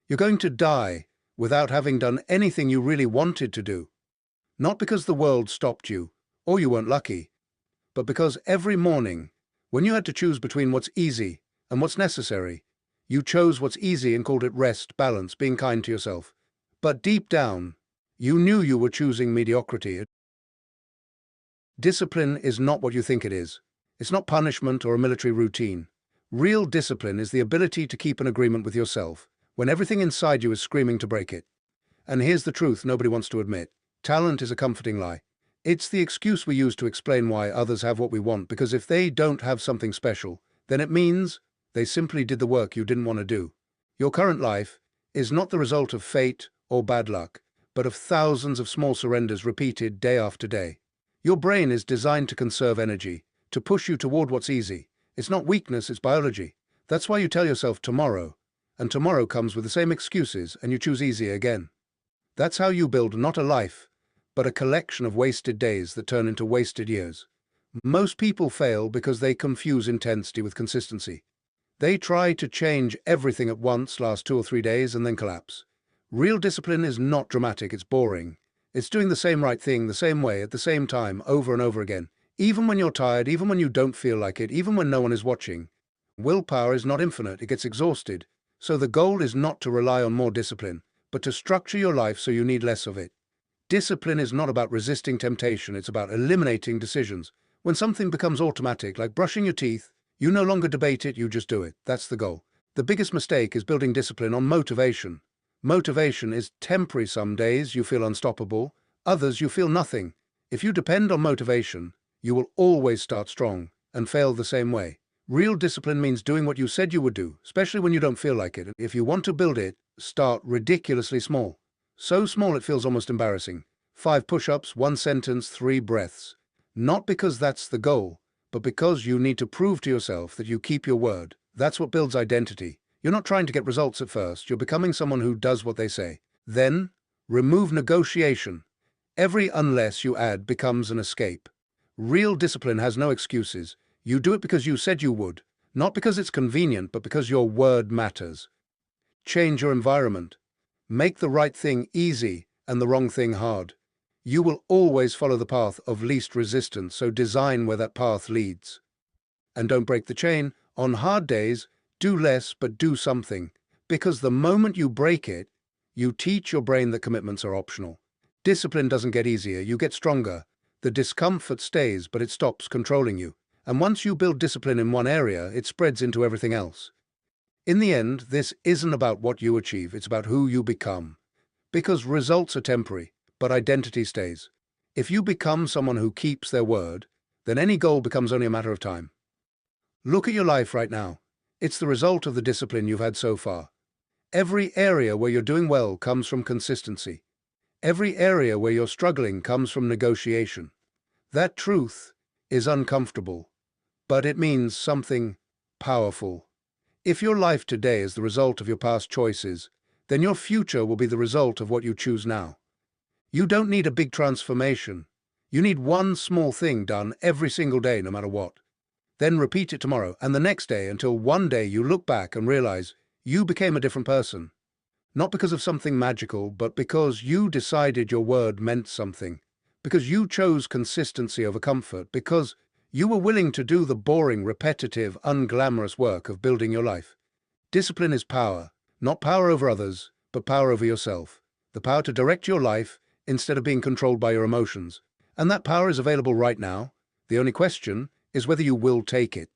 You're going to die without having done anything you really wanted to do. Not because the world stopped you, or you weren't lucky, but because every morning, when you had to choose between what's easy and what's necessary, you chose what's easy and called it rest, balance, being kind to yourself. But deep down, you knew you were choosing mediocrity. Discipline is not what you think it is. It's not punishment or a military routine. Real discipline is the ability to keep an agreement with yourself when everything inside you is screaming to break it. And here's the truth nobody wants to admit. Talent is a comforting lie. It's the excuse we use to explain why others have what we want, because if they don't have something special, then it means they simply did the work you didn't want to do. Your current life is not the result of fate or bad luck, but of thousands of small surrenders repeated day after day. Your brain is designed to conserve energy, to push you toward what's easy. It's not weakness, it's biology. That's why you tell yourself tomorrow, and tomorrow comes with the same excuses and you choose easy again. That's how you build not a life, but a collection of wasted days that turn into wasted years. Most people fail because they confuse intensity with consistency. They try to change everything at once, last 2 or 3 days, and then collapse. Real discipline is not dramatic, it's boring. It's doing the same right thing the same way at the same time over and over again. Even when you're tired, even when you don't feel like it, even when no one is watching. Willpower is not infinite, it gets exhausted. So the goal is not to rely on more discipline, but to structure your life so you need less of it. Discipline is not about resisting temptation, it's about eliminating decisions. When something becomes automatic, like brushing your teeth, you no longer debate it, you just do it. That's the goal. The biggest mistake is building discipline on motivation. Motivation is temporary. Some days you feel unstoppable, others you feel nothing. If you depend on motivation, you will always start strong and fail the same way. Real discipline means doing what you said you would do, especially when you don't feel like it. If you want to build it, start ridiculously small. So small it feels almost embarrassing. 5 push-ups, 1 sentence, 3 breaths. Not because that's the goal, but because you need to prove to yourself that you keep your word. That's what builds identity. You're not trying to get results at first, you're becoming someone who does what they say. Then, remove negotiation. Every unless you add becomes an escape. Real discipline has no excuses. You do it because you said you would, not because it's convenient, but because your word matters. Change your environment. Make the right thing easy and the wrong thing hard. You will always follow the path of least resistance, so design where that path leads. And don't break the chain. On hard days, do less but do something, because the moment you break it, you teach your brain that commitments are optional. Discipline doesn't get easier, you get stronger. The discomfort stays, but it stops controlling you. And once you build discipline in one area, it spreads into everything else. In the end, this isn't about what you achieve, it's about who you become. Because results are temporary, but identity stays. If you become someone who keeps their word, then any goal becomes only a matter of time. Look at your life right now. It's the result of the discipline you've had so far. Every area where you're doing well comes from consistency. Every area where you're struggling comes from negotiation. That truth is uncomfortable, but it means something powerful. If your life today is the result of your past choices, then your future will be the result of what you choose now. You don't need a big transformation. You need one small thing done every single day, no matter what. Then repeat it tomorrow and the next day until one day you look back and realize you became a different person. Not because of something magical, but because you decided your word meant something. Because you chose consistency over comfort. Because you were willing to do the boring, repetitive, unglamorous work of building your life. Discipline is power. Not power over others, but power over yourself. The power to direct your life instead of being controlled by your emotions. And that power is available right now. The only question is whether you will take it.